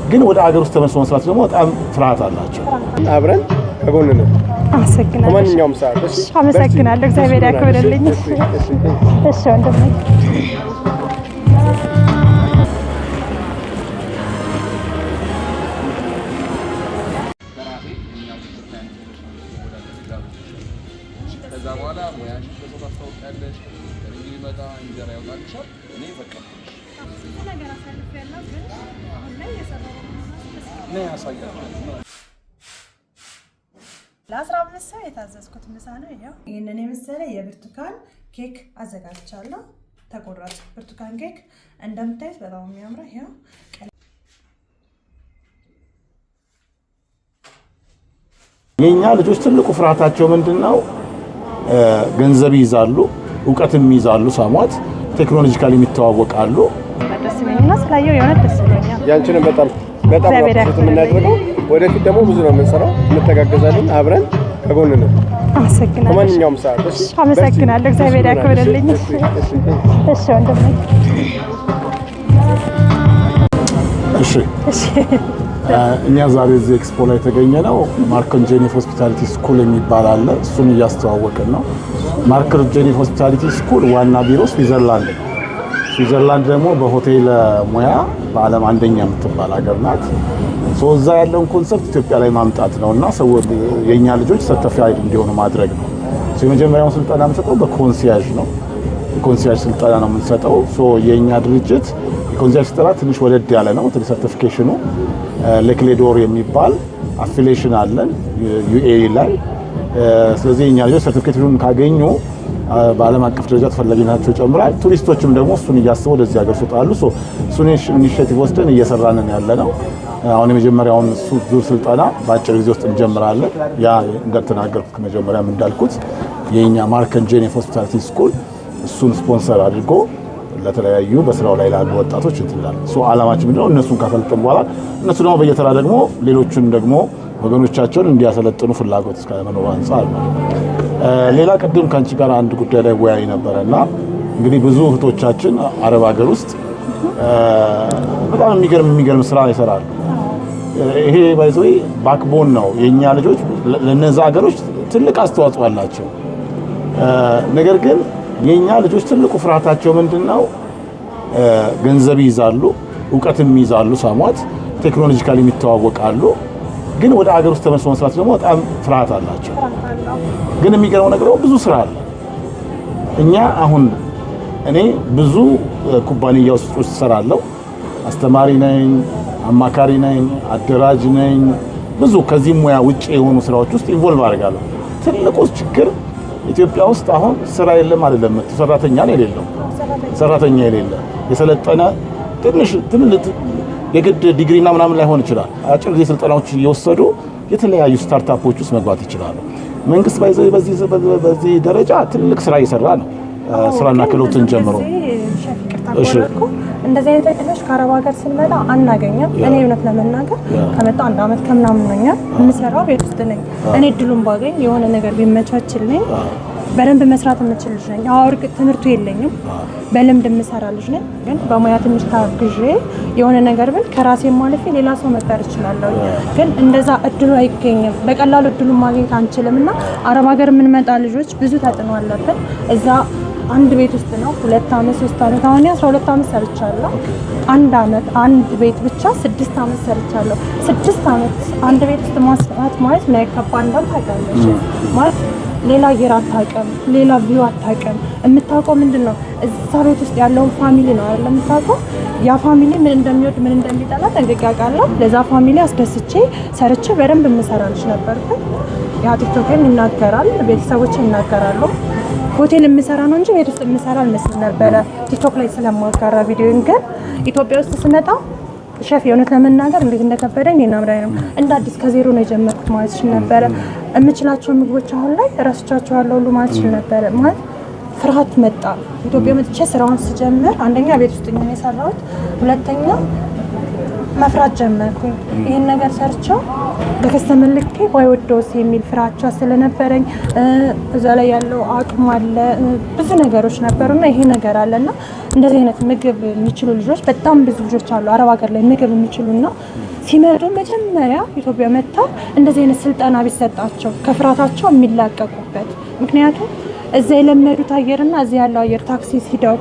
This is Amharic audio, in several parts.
ግን ወደ አገር ውስጥ ተመልሶ መስራት ደግሞ በጣም ፍርሃት አላቸው። አብረን ከጎን ነን። አመሰግናለሁ። ከማንኛውም ሰዓት አመሰግናለሁ። እግዚአብሔር ያክብርልኝ። እሺ ወንድሜ ለ15 ሰው የታዘዝኩት ምሳ ነው። ይሄው ይሄንን የመሰለ የብርቱካን ኬክ አዘጋጅቻለሁ። ተቆራጭ ብርቱካን ኬክ እንደምታዩት በጣም የሚያምር ይሄው። የኛ ልጆች ትልቁ ፍርሃታቸው ምንድነው? ገንዘብ ይዛሉ፣ ዕውቀትም ይዛሉ፣ ሳሟት ቴክኖሎጂካሊ የሚተዋወቃሉ። ደስ ይለኛልና ስላየው የሆነ ደስ ይለኛል። ያንቺንም በጣም ነው የምናደርገው። ወደፊት ደግሞ ብዙ ነው የምንሰራው፣ እንተጋገዛለን፣ አብረን ከጎን ነን። አመሰግናለሁ። ከማንኛውም ሰዓት አመሰግናለሁ። እግዚአብሔር ያክብርልኝ። እሺ ወንድሜ እሺ እኛ ዛሬ እዚህ ኤክስፖ ላይ የተገኘ ነው ማርከን ጄኔፍ ሆስፒታሊቲ ስኩል የሚባል አለ። እሱን እያስተዋወቅን ነው። ማርከን ጄኔፍ ሆስፒታሊቲ ስኩል ዋና ቢሮ ስዊዘርላንድ ነው። ስዊዘርላንድ ደግሞ በሆቴል ሙያ በዓለም አንደኛ የምትባል ሀገር ናት። እዛ ያለውን ኮንሰፕት ኢትዮጵያ ላይ ማምጣት ነውና ሰው የኛ ልጆች ሰርቲፋይድ እንዲሆኑ ማድረግ ነው። የመጀመሪያውን ስልጠና የምንሰጠው በኮንሲያጅ ነው። የኮንሲያጅ ስልጠና ነው የምንሰጠው። የኛ ድርጅት የኮንሲያጅ ስልጠና ትንሽ ወደድ ያለ ነው። ትንሽ ሰርቲፊኬሽኑ ለክሌዶር የሚባል አፊሊዬሽን አለን ዩኤኢ ላይ። ስለዚህ የኛ ልጆች ሰርቲፊኬቱን ካገኙ በዓለም አቀፍ ደረጃ ተፈላጊነታቸው ይጨምራል። ቱሪስቶችም ደግሞ እሱን እያስበው ወደዚህ ሀገር ይወጣሉ። እሱን ኢኒሼቲቭ ወስደን እየሰራንን ያለ ነው። አሁን የመጀመሪያውን ዙር ስልጠና በአጭር ጊዜ ውስጥ እንጀምራለን። ያ እንደተናገርኩት ከመጀመሪያም እንዳልኩት የኛ ማርከን ጄኔፍ ሆስፒታሊቲ ስኩል እሱን ስፖንሰር አድርጎ ለተለያዩ በስራው ላይ ላሉ ወጣቶች እንትላል። ዓላማችን ምንድነው? እነሱን ካሰለጠን በኋላ እነሱ ደግሞ በየተራ ደግሞ ሌሎችን ደግሞ ወገኖቻቸውን እንዲያሰለጥኑ ፍላጎት እስከመኖር አንፃር ነው። ሌላ ቅድም ካንቺ ጋር አንድ ጉዳይ ላይ ወያይ ነበርና እንግዲህ ብዙ እህቶቻችን አረብ ሀገር ውስጥ በጣም የሚገርም ስራ ይሰራሉ። ይሄ ባይዘይ ባክቦን ነው። የኛ ልጆች ለነዛ ሀገሮች ትልቅ አስተዋጽኦ አላቸው። ነገር ግን የኛ ልጆች ትልቁ ፍርሃታቸው ምንድነው? ገንዘብ ይዛሉ፣ ዕውቀትም ይዛሉ፣ ሳሟት ቴክኖሎጂካሊ የሚተዋወቃሉ። ግን ወደ አገር ውስጥ ተመልሶ መስራት ደግሞ በጣም ፍርሃት አላቸው። ግን የሚገርመው ነገር ብዙ ስራ አለ። እኛ አሁን እኔ ብዙ ኩባንያ ውስጥ እሰራለሁ። አስተማሪ ነኝ፣ አማካሪ ነኝ፣ አደራጅ ነኝ። ብዙ ከዚህ ሙያ ውጪ የሆኑ ስራዎች ውስጥ ኢንቮልቭ አደርጋለሁ። ትልቁ ችግር ኢትዮጵያ ውስጥ አሁን ስራ የለም አይደለም፣ ሰራተኛ የሌለው ሰራተኛ የሌለ የሰለጠነ ትንሽ የግድ ዲግሪና ምናምን ላይሆን ይችላል። አጭር ጊዜ ስልጠናዎች እየወሰዱ የተለያዩ ስታርታፖች ውስጥ መግባት ይችላሉ። መንግስት በዚህ ደረጃ ትልቅ ስራ እየሰራ ነው። ስራና ክህሎትን ጀምሮ እንደዚህ አይነት እድሎች ከአረብ ሀገር ስንመጣ አናገኘም። እኔ እውነት ለመናገር ከመጣ 1 አመት ከምናምን ነኛል። የምሰራው ቤት ውስጥ ነኝ። እኔ እድሉን ባገኝ የሆነ ነገር ቢመቻችልኝ በደንብ መስራት የምችል ልጅ ነኝ። አውርቅ ትምህርቱ የለኝም፣ በልምድ የምሰራ ልጅ ነኝ። ግን በሙያ ትንሽ ታግዤ የሆነ ነገር ብል ከራሴ ማለፌ ሌላ ሰው መጣር እችላለሁ። ግን እንደዛ እድሉ አይገኝም። በቀላሉ እድሉን ማግኘት አንችልምና አረብ ሀገር የምንመጣ ልጆች ብዙ ተጽዕኖ አለብን። እዛ አንድ ቤት ውስጥ ነው 2 አመት 3 አመት አሁን 12 አመት ሰርቻለሁ። 1 አመት አንድ ቤት ብቻ 6 አመት ሰርቻለሁ። 6 አመት አንድ ቤት ውስጥ ማስራት ማለት ነው ከባድ እንደሆነ ታውቃለሽ። ማለት ሌላ አየር አታውቅም፣ ሌላ ቪው አታውቅም። የምታውቀው ምንድነው እዛ ቤት ውስጥ ያለውን ፋሚሊ ነው አይደል የምታውቀው። ያ ፋሚሊ ምን እንደሚወድ ምን እንደሚጠላ ጠንቅቄ አውቃለሁ። ለዛ ፋሚሊ አስደስቼ ሰርቼ በደንብ የምሰራልሽ ነበርኩ። ያ ቲክቶክም ይናገራል፣ ቤተሰቦች ይናገራሉ። ሆቴል የምሰራ ነው እንጂ ቤት ውስጥ የምሰራ አልመስልም ነበረ ቲክቶክ ላይ ስለማጋራ ቪዲዮን። ግን ኢትዮጵያ ውስጥ ስመጣ ሼፍ የሆነት ለመናገር እንዴት እንደከበደኝ እናምራይ ነው። እንደ አዲስ ከዜሮ ነው የጀመርኩት ማለት ይችላል ነበረ። የምችላቸው ምግቦች አሁን ላይ ረስቻቸዋለሁ ሁሉ ማለት ይችላል ነበረ። ማለት ፍርሃት መጣ። ኢትዮጵያ መጥቼ ስራውን ስጀምር አንደኛ ቤት ውስጥ ነው የሰራሁት፣ ሁለተኛ መፍራት ጀመርኩኝ። ይሄን ነገር ሰርቻው በከስተመር ልክ ባይወደውስ የሚል ፍራቻ ስለነበረኝ እዛ ላይ ያለው አቅም አለ ብዙ ነገሮች ነበርና ይሄ ነገር አለና እንደዚህ አይነት ምግብ የሚችሉ ልጆች በጣም ብዙ ልጆች አሉ አረብ ሀገር ላይ ምግብ የሚችሉና ሲመጡ መጀመሪያ ኢትዮጵያ መጥተው እንደዚህ አይነት ስልጠና ቢሰጣቸው ከፍራታቸው የሚላቀቁበት ምክንያቱም እዛ የለመዱት አየርና እዚህ ያለው አየር ታክሲ ሂደው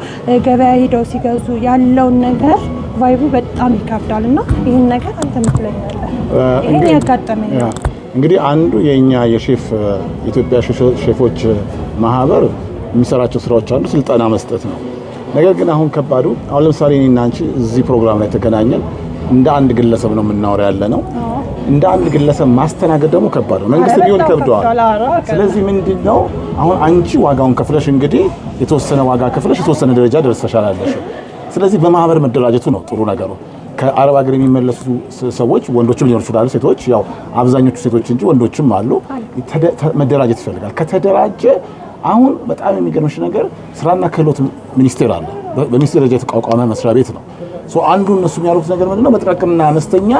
ገበያ ሂደው ሲገዙ ያለውን ነገር ቫይቡ በጣም ይከብዳልና ይሄን ነገር አንተ ምትለኛለህ? ይሄን ያጋጠመኝ እንግዲህ አንዱ የኛ የሼፍ ኢትዮጵያ ሼፎች ማህበር የሚሰራቸው ስራዎች አንዱ ስልጠና መስጠት ነው። ነገር ግን አሁን ከባዱ አሁን ለምሳሌ እኔና አንቺ እዚህ ፕሮግራም ላይ ተገናኘን እንደ አንድ ግለሰብ ነው የምናወራ ያለ ነው። እንደ አንድ ግለሰብ ማስተናገድ ደግሞ ከባድ ነው። መንግስት ቢሆን ይከብደዋል። ስለዚህ ምንድነው አሁን አንቺ ዋጋውን ከፍለሽ እንግዲህ የተወሰነ ዋጋ ከፍለሽ የተወሰነ ደረጃ ደርሰሻል አለሽ። ስለዚህ በማህበር መደራጀቱ ነው ጥሩ ነገሩ። ከአረብ ሀገር የሚመለሱ ሰዎች ወንዶችም ሊኖሩ ይችላሉ፣ ሴቶች ያው አብዛኞቹ ሴቶች እንጂ ወንዶችም አሉ። መደራጀት ይፈልጋል። ከተደራጀ አሁን በጣም የሚገርምሽ ነገር ስራና ክህሎት ሚኒስቴር አለ። በሚኒስቴር ደረጃ የተቋቋመ መስሪያ ቤት ነው። አንዱ እነሱ የሚያሉት ነገር ምንድነው በጥቃቅንና አነስተኛ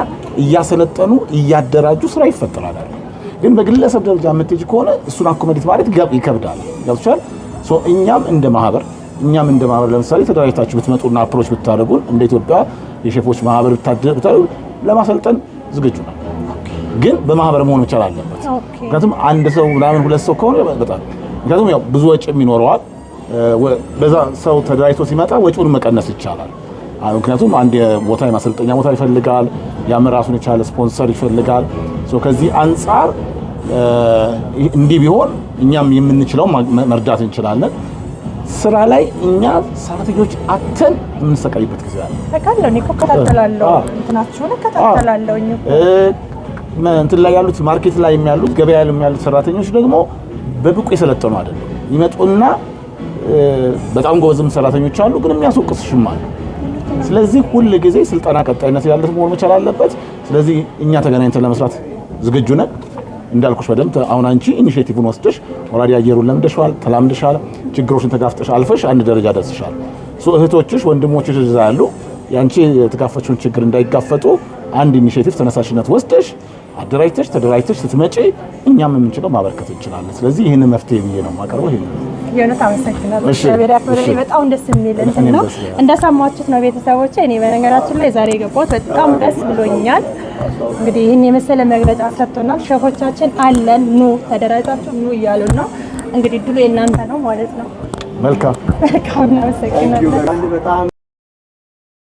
እያሰለጠኑ እያደራጁ ስራ ይፈጠራል። ግን በግለሰብ ደረጃ የምትሄጂ ከሆነ እሱን አኮሞዴት ማለት ይከብዳል። ገብቶሻል? እኛም እንደ ማህበር ለምሳሌ ተደራጅታችሁ ብትመጡና አፕሮች ብታደርጉን እንደ ኢትዮጵያ የሼፎች ማህበር ብታደርጉ ለማሰልጠን ዝግጁ ነው። ግን በማህበር መሆን መቻል አለበት። ምክንያቱም አንድ ሰው ምናምን ሁለት ሰው ከሆነ በጣም ምክንያቱም ያው ብዙ ወጪም ይኖረዋል። በዛ ሰው ተደራጅቶ ሲመጣ ወጪውን መቀነስ ይቻላል። ምክንያቱም አንድ ቦታ የማሰልጠኛ ቦታ ይፈልጋል፣ ያም ራሱን የቻለ ስፖንሰር ይፈልጋል። ከዚህ አንፃር እንዲህ ቢሆን እኛም የምንችለው መርዳት እንችላለን። ስራ ላይ እኛ ሰራተኞች አተን የምንሰቃይበት ጊዜ አለ። ተካለው እኔ እከታተላለሁ እንትናችሁን እከታተላለሁ። እንትን ላይ ያሉት ማርኬት ላይ የሚያሉት ገበያ ላይ የሚያሉት ሰራተኞች ደግሞ በብቁ የሰለጠኑ አይደለም። ይመጡና በጣም ጎበዝም ሰራተኞች አሉ፣ ግን የሚያስወቅሱሽም አሉ። ስለዚህ ሁሉ ጊዜ ስልጠና ቀጣይነት ያለው መሆን መቻል አለበት። ስለዚህ እኛ ተገናኝተን ለመስራት ዝግጁ ነን። እንዳልኩሽ በደምብ አሁን አንቺ ኢኒሺዬቲቭን ወስደሽ ኦልሬዲ አየሩን ለምደሻል፣ ተላምደሻል፣ ችግሮችን ተጋፍጠሽ አልፈሽ አንድ ደረጃ ደርሰሻል። እህቶችሽ ወንድሞችሽ እዛ ያሉ ያንቺ የተጋፈችውን ችግር እንዳይጋፈጡ አንድ ኢኒሺዬቲቭ ተነሳሽነት ወስደሽ አደራጅተሽ ተደራጅተሽ ስትመጪ እኛም የምንችለው ማበርከት እንችላለን። ስለዚህ ይሄን መፍትሄ ብዬ ነው የማቀርበው። ይሄን የሆነት አመሰግናለሁ። እግዚአብሔር ያክብርልኝ። በጣም ደስ የሚል እንትን ነው እንደሰማችሁት ነው ቤተሰቦቼ። እኔ በነገራችን ላይ ዛሬ የገባሁት በጣም ደስ ብሎኛል። እንግዲህ ይህን የመሰለ መግለጫ ሰጥቶናል። ሼፎቻችን አለን ኑ ተደራጃችሁ ኑ እያሉን ነው። እንግዲህ ድሉ የእናንተ ነው ማለት ነው። መልካም አመሰግናለሁ።